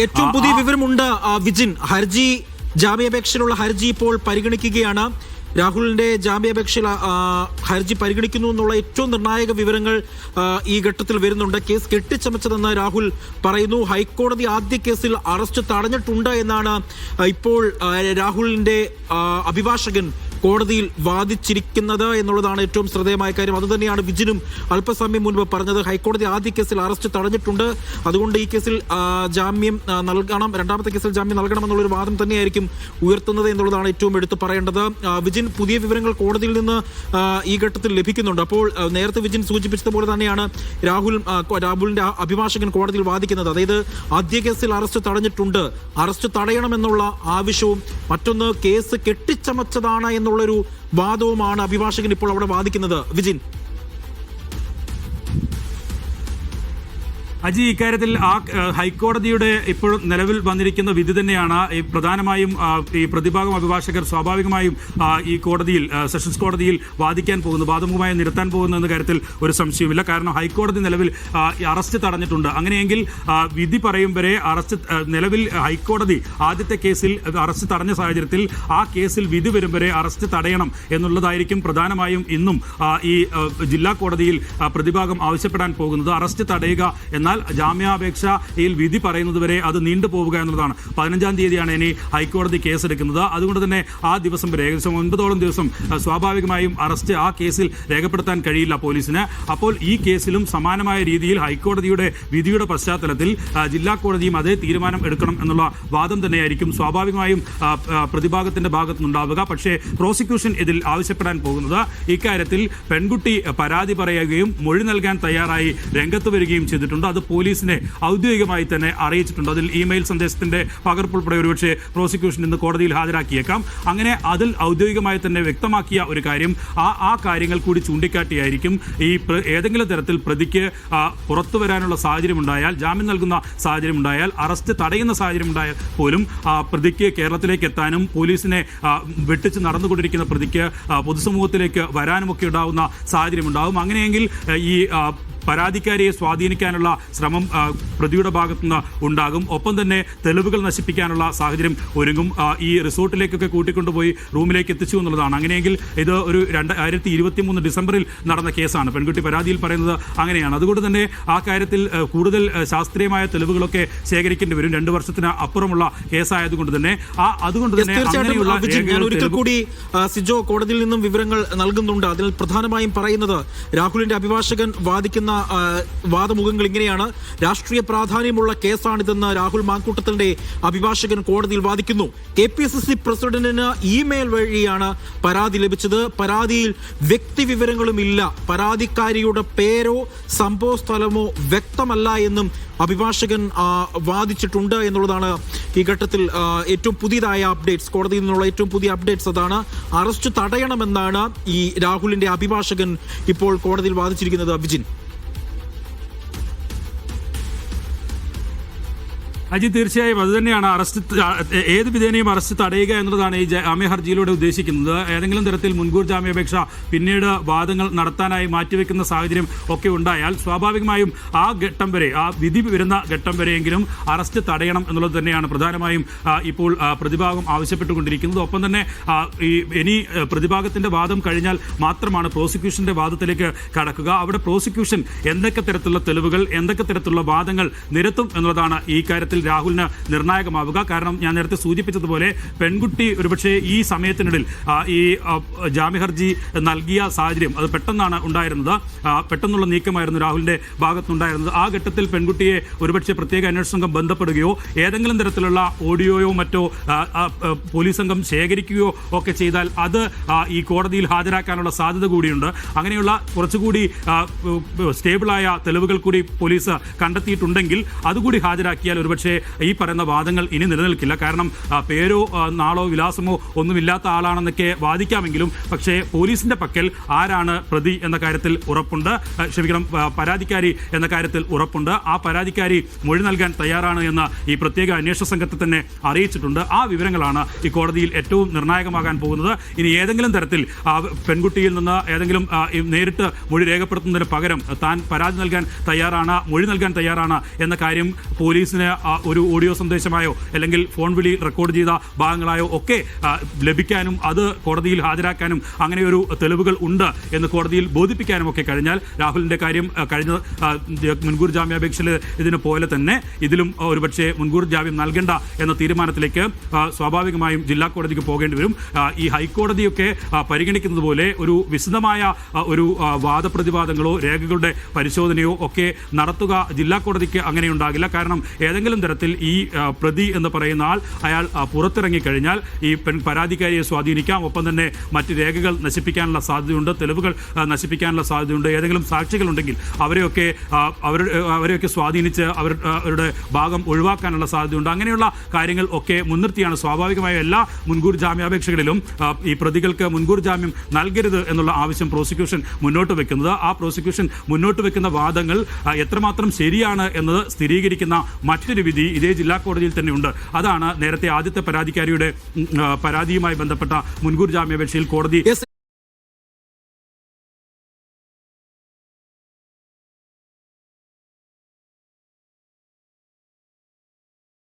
ഏറ്റവും പുതിയ വിവരമുണ്ട് വിജിൻ. ജാമ്യാപേക്ഷയിലുള്ള ഹർജി ഇപ്പോൾ പരിഗണിക്കുകയാണ്. രാഹുലിന്റെ ജാമ്യാപേക്ഷയിൽ ഹർജി പരിഗണിക്കുന്നു എന്നുള്ള ഏറ്റവും നിർണായക വിവരങ്ങൾ ഈ ഘട്ടത്തിൽ വരുന്നുണ്ട്. കേസ് കെട്ടിച്ചമച്ചതെന്ന് രാഹുൽ പറയുന്നു. ഹൈക്കോടതി ആദ്യ കേസിൽ അറസ്റ്റ് തടഞ്ഞിട്ടുണ്ട് എന്നാണ് ഇപ്പോൾ രാഹുലിന്റെ അഭിഭാഷകൻ കോടതിയിൽ വാദിച്ചിരിക്കുന്നത് എന്നുള്ളതാണ് ഏറ്റവും ശ്രദ്ധേയമായ കാര്യം. അതുതന്നെയാണ് വിജിനും അല്പസമയം മുൻപ് പറഞ്ഞത്. ഹൈക്കോടതി ആദ്യ കേസിൽ അറസ്റ്റ് തടഞ്ഞിട്ടുണ്ട്, അതുകൊണ്ട് ഈ കേസിൽ ജാമ്യം നൽകണം, രണ്ടാമത്തെ കേസിൽ ജാമ്യം നൽകണമെന്നുള്ളൊരു വാദം തന്നെയായിരിക്കും ഉയർത്തുന്നത് എന്നുള്ളതാണ് ഏറ്റവും എടുത്തു പറയേണ്ടത്. വിജിൻ, പുതിയ വിവരങ്ങൾ കോടതിയിൽ നിന്ന് ഈ ഘട്ടത്തിൽ ലഭിക്കുന്നുണ്ട്. അപ്പോൾ നേരത്തെ വിജിൻ സൂചിപ്പിച്ചതുപോലെ തന്നെയാണ് രാഹുലിന്റെ അഭിഭാഷകൻ കോടതിയിൽ വാദിക്കുന്നത്. അതായത് ആദ്യ കേസിൽ അറസ്റ്റ് തടഞ്ഞിട്ടുണ്ട്, അറസ്റ്റ് തടയണമെന്നുള്ള ആവശ്യവും മറ്റൊന്ന് കേസ് കെട്ടിച്ചമച്ചതാണ് എന്നുള്ളൊരു വാദവുമാണ് അഭിഭാഷകൻ ഇപ്പോൾ അവിടെ വാദിക്കുന്നത്. വിജിൻ, അജി, ഇക്കാര്യത്തിൽ ഹൈക്കോടതിയുടെ ഇപ്പോൾ നിലവിൽ വന്നിരിക്കുന്ന വിധി തന്നെയാണ് പ്രധാനമായും ഈ പ്രതിഭാഗം അഭിഭാഷകർ സ്വാഭാവികമായും ഈ കോടതിയിൽ, സെഷൻസ് കോടതിയിൽ വാദിക്കാൻ പോകുന്നു, വാദമുഖമായി നിരത്താൻ പോകുന്നു എന്ന കാര്യത്തിൽ ഒരു സംശയവുമില്ല. കാരണം ഹൈക്കോടതി നിലവിൽ അറസ്റ്റ് തടഞ്ഞിട്ടുണ്ട്. അങ്ങനെയെങ്കിൽ വിധി പറയും വരെ നിലവിൽ ഹൈക്കോടതി ആദ്യത്തെ കേസിൽ അറസ്റ്റ് തടഞ്ഞ സാഹചര്യത്തിൽ ആ കേസിൽ വിധി വരും വരെ അറസ്റ്റ് തടയണം എന്നുള്ളതായിരിക്കും പ്രധാനമായും ഇന്നും ഈ ജില്ലാ കോടതിയിൽ പ്രതിഭാഗം ആവശ്യപ്പെടാൻ പോകുന്നത്. അറസ്റ്റ് തടയുക എന്നാൽ ജാമ്യാപേക്ഷയിൽ വിധി പറയുന്നതുവരെ അത് നീണ്ടുപോവുക എന്നുള്ളതാണ്. 15-ാം തീയതിയാണ് ഇനി ഹൈക്കോടതി കേസെടുക്കുന്നത്. അതുകൊണ്ട് തന്നെ ആ ദിവസം വരെ ഏകദേശം 9ഓളം ദിവസം സ്വാഭാവികമായും അറസ്റ്റ് ആ കേസിൽ രേഖപ്പെടുത്താൻ കഴിയില്ല പോലീസിന്. അപ്പോൾ ഈ കേസിലും സമാനമായ രീതിയിൽ ഹൈക്കോടതിയുടെ വിധിയുടെ പശ്ചാത്തലത്തിൽ ജില്ലാ കോടതിയും അതേ തീരുമാനം എടുക്കണം എന്നുള്ള വാദം തന്നെയായിരിക്കും സ്വാഭാവികമായും പ്രതിഭാഗത്തിന്റെ ഭാഗത്തുനിന്നുണ്ടാവുക. പക്ഷേ പ്രോസിക്യൂഷൻ ഇതിൽ ആവശ്യപ്പെടാൻ പോകുന്നത് ഇക്കാര്യത്തിൽ പെൺകുട്ടി പരാതി പറയുകയും മൊഴി നൽകാൻ തയ്യാറായി രംഗത്ത് വരികയും ചെയ്തിട്ടുണ്ട്. അത് പോലീസിനെ ഔദ്യോഗികമായി തന്നെ അറിയിച്ചിട്ടുണ്ട്. അതിൽ ഇമെയിൽ സന്ദേശത്തിന്റെ പകർപ്പുൾപ്പെടെ ഒരുപക്ഷെ പ്രോസിക്യൂഷൻ ഇന്ന് കോടതിയിൽ ഹാജരാക്കിയേക്കാം. അങ്ങനെ അതിൽ ഔദ്യോഗികമായി തന്നെ വ്യക്തമാക്കിയ ഒരു കാര്യം, ആ കാര്യങ്ങൾ കൂടി ചൂണ്ടിക്കാട്ടിയായിരിക്കും ഈ ഏതെങ്കിലും തരത്തിൽ പ്രതിക്ക് പുറത്തു വരാനുള്ള സാഹചര്യം ഉണ്ടായാൽ, ജാമ്യം നൽകുന്ന സാഹചര്യം ഉണ്ടായാൽ, അറസ്റ്റ് തടയുന്ന സാഹചര്യം ഉണ്ടായാൽ പോലും പ്രതിക്ക് കേരളത്തിലേക്ക് എത്താനും പോലീസിനെ വെട്ടിച്ച് നടന്നുകൊണ്ടിരിക്കുന്ന പ്രതിക്ക് പൊതുസമൂഹത്തിലേക്ക് വരാനുമൊക്കെ ഉണ്ടാകുന്ന സാഹചര്യം ഉണ്ടാകും. അങ്ങനെയെങ്കിൽ ഈ പരാതിക്കാരിയെ സ്വാധീനിക്കാനുള്ള ശ്രമം പ്രതിയുടെ ഭാഗത്തുനിന്ന് ഉണ്ടാകും. ഒപ്പം തന്നെ തെളിവുകൾ നശിപ്പിക്കാനുള്ള സാഹചര്യം ഒരുങ്ങും. ഈ റിസോർട്ടിലേക്കൊക്കെ കൂട്ടിക്കൊണ്ടുപോയി റൂമിലേക്ക് എത്തിച്ചു എന്നുള്ളതാണ്. അങ്ങനെയെങ്കിൽ ഇത് ഒരു 2023 ഡിസംബറിൽ നടന്ന കേസാണ്. പെൺകുട്ടി പരാതിയിൽ പറയുന്നത് അങ്ങനെയാണ്. അതുകൊണ്ട് തന്നെ ആ കാര്യത്തിൽ കൂടുതൽ ശാസ്ത്രീയമായ തെളിവുകളൊക്കെ ശേഖരിക്കേണ്ടി വരും. 2 വർഷത്തിന് അപ്പുറമുള്ള കേസായതുകൊണ്ട് തന്നെ ഒരിക്കൽ കൂടി സിജോ കോടതിയിൽ നിന്നും വിവരങ്ങൾ നൽകുന്നുണ്ട്. അതിൽ പ്രധാനമായും പറയുന്നത് രാഹുലിന്റെ അഭിഭാഷകൻ വാദിക്കുന്ന വാദമുഖങ്ങൾ ഇങ്ങനെയാണ്. രാഷ്ട്രീയ പ്രാധാന്യമുള്ള കേസാണിതെന്ന് രാഹുൽ മാങ്കൂട്ടത്തിന്റെ അഭിഭാഷകൻ കോടതിയിൽ വാദിക്കുന്നു. KPCC പ്രസിഡന്റിന് ഇമെയിൽ വഴിയാണ് പരാതി ലഭിച്ചത്. പരാതിയിൽ വ്യക്തിവിവരങ്ങളും ഇല്ല. പരാതിക്കാരിയുടെ പേരോ സംഭവ സ്ഥലമോ വ്യക്തമല്ല എന്നും അഭിഭാഷകൻ വാദിച്ചിട്ടുണ്ട് എന്നുള്ളതാണ് ഈ ഘട്ടത്തിൽ ഏറ്റവും പുതിയതായ അപ്ഡേറ്റ്സ്. കോടതിയിൽ നിന്നുള്ള ഏറ്റവും പുതിയ അപ്ഡേറ്റ്സ് അതാണ്. അറസ്റ്റ് തടയണമെന്നാണ് ഈ രാഹുലിന്റെ അഭിഭാഷകൻ ഇപ്പോൾ കോടതിയിൽ വാദിച്ചിരിക്കുന്നത്. വിജിൻ, അജി, തീർച്ചയായും അതുതന്നെയാണ് ഏത് വിധേനയും അറസ്റ്റ് തടയുക എന്നതാണ് ഈ ജാമ്യ ഹർജിയിലൂടെ ഉദ്ദേശിക്കുന്നത്. ഏതെങ്കിലും തരത്തിൽ മുൻകൂർ ജാമ്യാപേക്ഷ പിന്നീട് വാദങ്ങൾ നടത്താനായി മാറ്റിവെക്കുന്ന സാഹചര്യം ഒക്കെ ഉണ്ടായാൽ സ്വാഭാവികമായും ആ ഘട്ടം വരെ, ആ വിധി വരുന്ന ഘട്ടം വരെയെങ്കിലും അറസ്റ്റ് തടയണം എന്നുള്ളത് തന്നെയാണ് പ്രധാനമായും ഇപ്പോൾ പ്രതിഭാഗം ആവശ്യപ്പെട്ടുകൊണ്ടിരിക്കുന്നത്. ഒപ്പം തന്നെ ഇനി പ്രതിഭാഗത്തിന്റെ വാദം കഴിഞ്ഞാൽ മാത്രമാണ് പ്രോസിക്യൂഷന്റെ വാദത്തിലേക്ക് കടക്കുക. അവിടെ പ്രോസിക്യൂഷൻ എന്തൊക്കെ തരത്തിലുള്ള തെളിവുകൾ, എന്തൊക്കെ തരത്തിലുള്ള വാദങ്ങൾ നിരത്തും എന്നുള്ളതാണ് ഈ കാര്യത്തിൽ രാഹുലിന് നിർണായകമാവുക. കാരണം ഞാൻ നേരത്തെ സൂചിപ്പിച്ചതുപോലെ പെൺകുട്ടി ഒരുപക്ഷെ ഈ സമയത്തിനിടയിൽ ഈ ജാമ്യ ഹർജി നൽകിയ സാഹചര്യം അത് പെട്ടെന്നാണ് ഉണ്ടായിരുന്നത്. പെട്ടെന്നുള്ള നീക്കമായിരുന്നു രാഹുലിന്റെ ഭാഗത്തുനിന്നുണ്ടായിരുന്നത്. ആ ഘട്ടത്തിൽ പെൺകുട്ടിയെ ഒരുപക്ഷെ പ്രത്യേക അന്വേഷണ സംഘം ബന്ധപ്പെടുകയോ ഏതെങ്കിലും തരത്തിലുള്ള ഓഡിയോയോ മറ്റോ പോലീസ് സംഘം ശേഖരിക്കുകയോ ഒക്കെ ചെയ്താൽ അത് ഈ കോടതിയിൽ ഹാജരാക്കാനുള്ള സാധ്യത കൂടിയുണ്ട്. അങ്ങനെയുള്ള കുറച്ചുകൂടി സ്റ്റേബിളായ തെളിവുകൾ കൂടി പോലീസ് കണ്ടെത്തിയിട്ടുണ്ടെങ്കിൽ അതുകൂടി ഹാജരാക്കിയാൽ ഒരുപക്ഷെ ഈ പറയുന്ന വാദങ്ങൾ ഇനി നിലനിൽക്കില്ല. കാരണം പേരോ നാളോ വിലാസമോ ഒന്നുമില്ലാത്ത ആളാണെന്നൊക്കെ വാദിക്കാമെങ്കിലും പക്ഷേ പോലീസിന്റെ പക്കൽ ആരാണ് പ്രതി എന്ന കാര്യത്തിൽ ഉറപ്പുണ്ട്, പരാതിക്കാരി എന്ന കാര്യത്തിൽ ഉറപ്പുണ്ട്. ആ പരാതിക്കാരി മൊഴി നൽകാൻ തയ്യാറാണ് എന്ന് ഈ പ്രത്യേക അന്വേഷണ സംഘത്തെ തന്നെ അറിയിച്ചിട്ടുണ്ട്. ആ വിവരങ്ങളാണ് ഈ കോടതിയിൽ ഏറ്റവും നിർണായകമാകാൻ പോകുന്നത്. ഇനി ഏതെങ്കിലും തരത്തിൽ പെൺകുട്ടിയിൽ നിന്ന് ഏതെങ്കിലും നേരിട്ട് മൊഴി രേഖപ്പെടുത്തുന്നതിന് പകരം താൻ പരാതി നൽകാൻ തയ്യാറാണ്, മൊഴി നൽകാൻ തയ്യാറാണ് എന്ന കാര്യം പോലീസിന് ഒരു ഓഡിയോ സന്ദേശമായോ അല്ലെങ്കിൽ ഫോൺ വിളി റെക്കോർഡ് ചെയ്ത ഭാഗങ്ങളായോ ഒക്കെ ലഭിക്കാനും അത് കോടതിയിൽ ഹാജരാക്കാനും അങ്ങനെ ഒരു തെളിവുകൾ ഉണ്ട് എന്ന് കോടതിയിൽ ബോധിപ്പിക്കാനും ഒക്കെ കഴിഞ്ഞാൽ രാഹുലിന്റെ കാര്യം കഴിഞ്ഞ മുൻകൂർ ജാമ്യാപേക്ഷയിൽ ഇതിന് പോലെ തന്നെ ഇതിലും ഒരുപക്ഷെ മുൻകൂർ ജാമ്യം നൽകേണ്ട എന്ന തീരുമാനത്തിലേക്ക് സ്വാഭാവികമായും ജില്ലാ കോടതിക്ക് പോകേണ്ടി വരും. ഈ ഹൈക്കോടതിയൊക്കെ പരിഗണിക്കുന്നത് പോലെ ഒരു വിശദമായ ഒരു വാദപ്രതിവാദങ്ങളോ രേഖകളുടെ പരിശോധനയോ ഒക്കെ നടത്തുക ജില്ലാ കോടതിക്ക് അങ്ങനെ ഉണ്ടാകില്ല. കാരണം ഏതെങ്കിലും തരത്തിൽ ഈ പ്രതി എന്ന് പറയുന്ന ആൾ അയാൾ പുറത്തിറങ്ങിക്കഴിഞ്ഞാൽ ഈ പരാതിക്കാരിയെ സ്വാധീനിക്കാം, ഒപ്പം തന്നെ മറ്റ് രേഖകൾ നശിപ്പിക്കാനുള്ള സാധ്യതയുണ്ട്, തെളിവുകൾ നശിപ്പിക്കാനുള്ള സാധ്യതയുണ്ട്. ഏതെങ്കിലും സാക്ഷികളുണ്ടെങ്കിൽ അവരെയൊക്കെ സ്വാധീനിച്ച് അവരുടെ ഭാഗം ഒഴിവാക്കാനുള്ള സാധ്യതയുണ്ട്. അങ്ങനെയുള്ള കാര്യങ്ങൾ ഒക്കെ മുൻനിർത്തിയാണ് സ്വാഭാവികമായും എല്ലാ മുൻകൂർ ജാമ്യാപേക്ഷകളിലും ഈ പ്രതികൾക്ക് മുൻകൂർ ജാമ്യം നൽകരുത് എന്നുള്ള ആവശ്യം പ്രോസിക്യൂഷൻ മുന്നോട്ട് വെക്കുന്നത്. ആ പ്രോസിക്യൂഷൻ മുന്നോട്ട് വെക്കുന്ന വാദങ്ങൾ എത്രമാത്രം ശരിയാണ് എന്നത് സ്ഥിരീകരിക്കുന്ന മറ്റൊരു വിധി ഇതേ ജില്ലാ കോടതിയിൽ തന്നെയുണ്ട്. അതാണ് നേരത്തെ ആദ്യത്തെ പരാതിക്കാരിയുടെ പരാതിയുമായി ബന്ധപ്പെട്ട മുൻകൂർ ജാമ്യാപേക്ഷയിൽ കോടതി